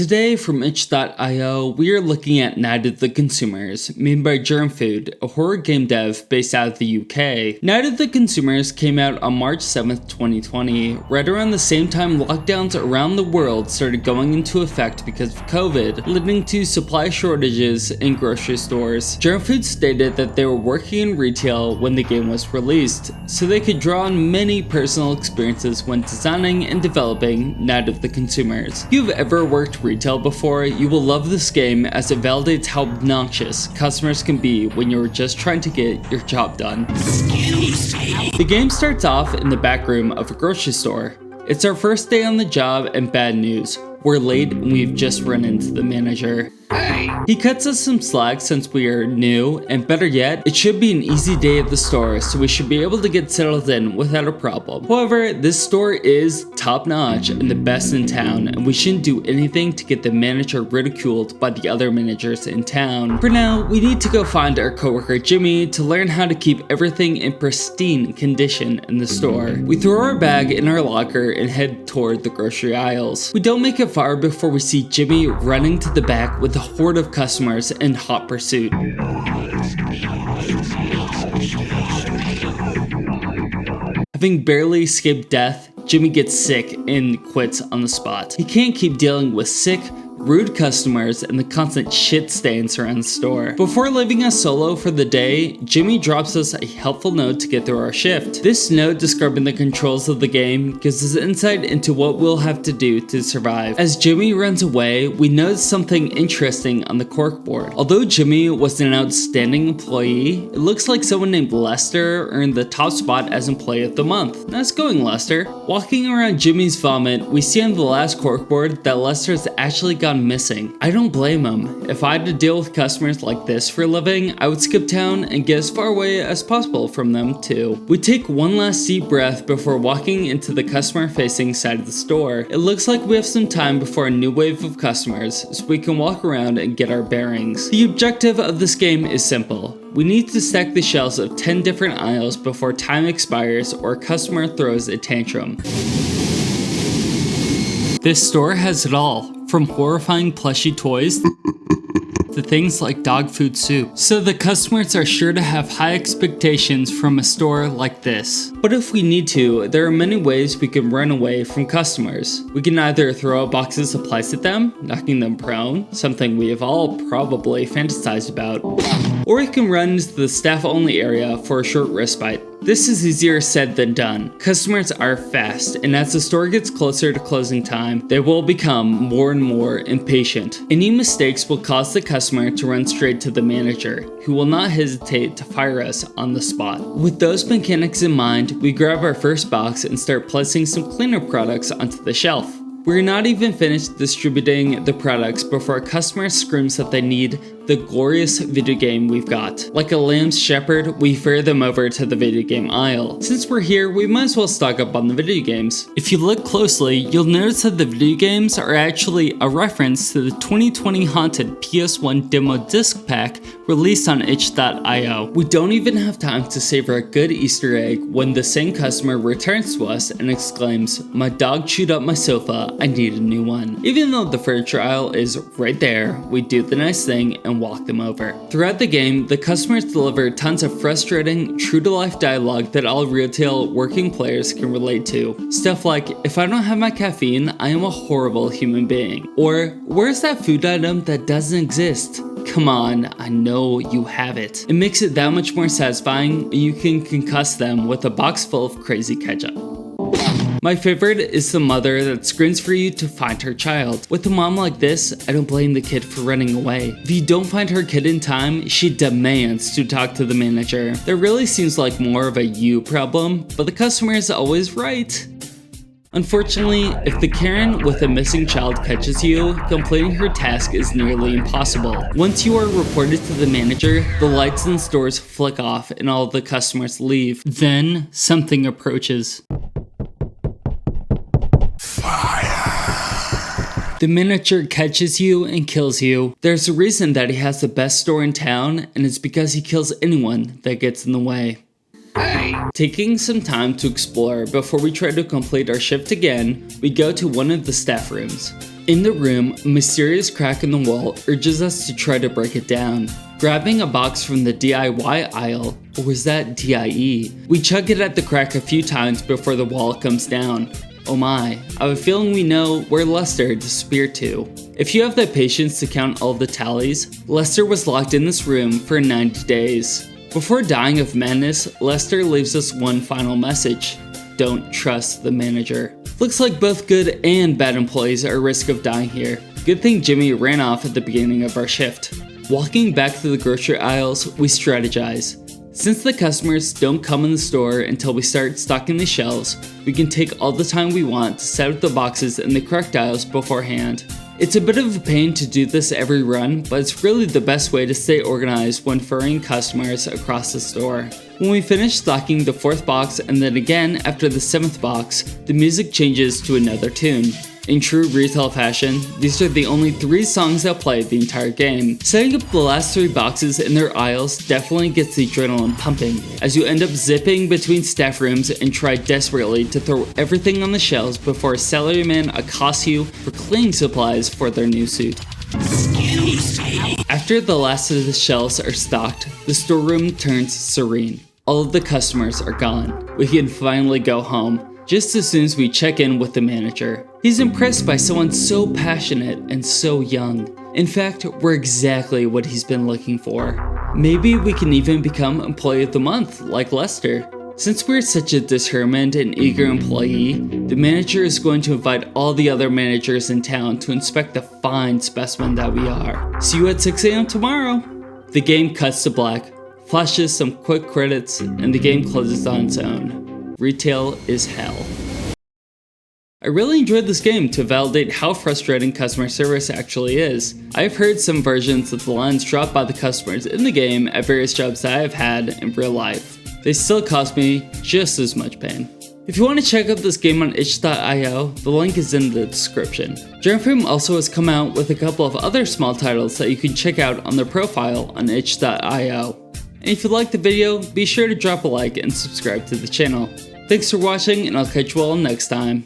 Today from itch.io, we are looking at Night of the Consumers, made by Germ Food, a horror game dev based out of the UK. Night of the Consumers came out on March 7th, 2020, right around the same time lockdowns around the world started going into effect because of COVID, leading to supply shortages in grocery stores. Germ Food stated that they were working in retail when the game was released, so they could draw on many personal experiences when designing and developing Night of the Consumers. If you've ever worked retail before, you will love this game as it validates how obnoxious customers can be when you're just trying to get your job done. The game starts off in the back room of a grocery store. It's our first day on the job and bad news. We're late and we've just run into the manager. He cuts us some slack since we are new, and better yet, it should be an easy day at the store, so we should be able to get settled in without a problem. However, this store is top notch and the best in town, and we shouldn't do anything to get the manager ridiculed by the other managers in town. For now, we need to go find our coworker Jimmy to learn how to keep everything in pristine condition in the store. We throw our bag in our locker and head toward the grocery aisles. We don't make it far before we see Jimmy running to the back with a horde of customers in hot pursuit. Having barely escaped death, Jimmy gets sick and quits on the spot. He can't keep dealing with sick, rude customers and the constant shit stains around the store. Before leaving us solo for the day, Jimmy drops us a helpful note to get through our shift. This note describing the controls of the game gives us insight into what we'll have to do to survive. As Jimmy runs away, we notice something interesting on the corkboard. Although Jimmy was an outstanding employee, it looks like someone named Lester earned the top spot as Employee of the Month. Nice going, Lester. Walking around Jimmy's vomit, we see on the last corkboard that Lester's actually gone missing. I don't blame him. If I had to deal with customers like this for a living, I would skip town and get as far away as possible from them too. We take one last deep breath before walking into the customer-facing side of the store. It looks like we have some time before a new wave of customers, so we can walk around and get our bearings. The objective of this game is simple. We need to stack the shelves of 10 different aisles before time expires or a customer throws a tantrum. This store has it all, from horrifying plushy toys to things like dog food soup. So the customers are sure to have high expectations from a store like this. But if we need to, there are many ways we can run away from customers. We can either throw a box of supplies at them, knocking them prone, something we have all probably fantasized about, or we can run into the staff-only area for a short respite. This is easier said than done. Customers are fast, and as the store gets closer to closing time, they will become more and more impatient. Any mistakes will cause the customer to run straight to the manager, who will not hesitate to fire us on the spot. With those mechanics in mind, we grab our first box and start placing some cleaner products onto the shelf. We're not even finished distributing the products before a customer screams that they need the glorious video game we've got. Like a lamb's shepherd, we ferry them over to the video game aisle. Since we're here, we might as well stock up on the video games. If you look closely, you'll notice that the video games are actually a reference to the 2020 Haunted PS1 demo disc pack released on itch.io. We don't even have time to savor a good Easter egg when the same customer returns to us and exclaims, "My dog chewed up my sofa, I need a new one." Even though the furniture aisle is right there, we do the nice thing and walk them over. Throughout the game, the customers deliver tons of frustrating, true-to-life dialogue that all retail working players can relate to. Stuff like, "If I don't have my caffeine, I am a horrible human being." Or, "Where's that food item that doesn't exist? Come on, I know you have it." It makes it that much more satisfying when you can concuss them with a box full of crazy ketchup. My favorite is the mother that screams for you to find her child. With a mom like this, I don't blame the kid for running away. If you don't find her kid in time, she demands to talk to the manager. That really seems like more of a you problem, but the customer is always right. Unfortunately, if the Karen with a missing child catches you, completing her task is nearly impossible. Once you are reported to the manager, the lights in the stores flick off and all the customers leave. Then, something approaches. The manager catches you and kills you. There's a reason that he has the best store in town, and it's because he kills anyone that gets in the way. Taking some time to explore before we try to complete our shift again, we go to one of the staff rooms. In the room, a mysterious crack in the wall urges us to try to break it down. Grabbing a box from the DIY aisle, or was that DIE? We chug it at the crack a few times before the wall comes down. Oh my, I have a feeling we know where Lester disappeared to. If you have the patience to count all the tallies, Lester was locked in this room for 90 days. Before dying of madness, Lester leaves us one final message. Don't trust the manager. Looks like both good and bad employees are at risk of dying here. Good thing Jimmy ran off at the beginning of our shift. Walking back through the grocery aisles, we strategize. Since the customers don't come in the store until we start stocking the shelves, we can take all the time we want to set up the boxes in the correct aisles beforehand. It's a bit of a pain to do this every run, but it's really the best way to stay organized when ferrying customers across the store. When we finish stocking the 4th box and then again after the 7th box, the music changes to another tune. In true retail fashion, these are the only 3 songs that play the entire game. Setting up the last 3 boxes in their aisles definitely gets the adrenaline pumping, as you end up zipping between staff rooms and try desperately to throw everything on the shelves before a salaryman accosts you for cleaning supplies for their new suit. After the last of the shelves are stocked, the storeroom turns serene. All of the customers are gone. We can finally go home. Just as soon as we check in with the manager. He's impressed by someone so passionate and so young. In fact, we're exactly what he's been looking for. Maybe we can even become Employee of the Month, like Lester. Since we're such a determined and eager employee, the manager is going to invite all the other managers in town to inspect the fine specimen that we are. See you at 6 AM tomorrow! The game cuts to black, flashes some quick credits, and the game closes on its own. Retail is hell. I really enjoyed this game to validate how frustrating customer service actually is. I've heard some versions of the lines dropped by the customers in the game at various jobs that I have had in real life. They still cause me just as much pain. If you want to check out this game on itch.io, the link is in the description. Germframe also has come out with a couple of other small titles that you can check out on their profile on itch.io. And if you liked the video, be sure to drop a like and subscribe to the channel. Thanks for watching, and I'll catch you all next time.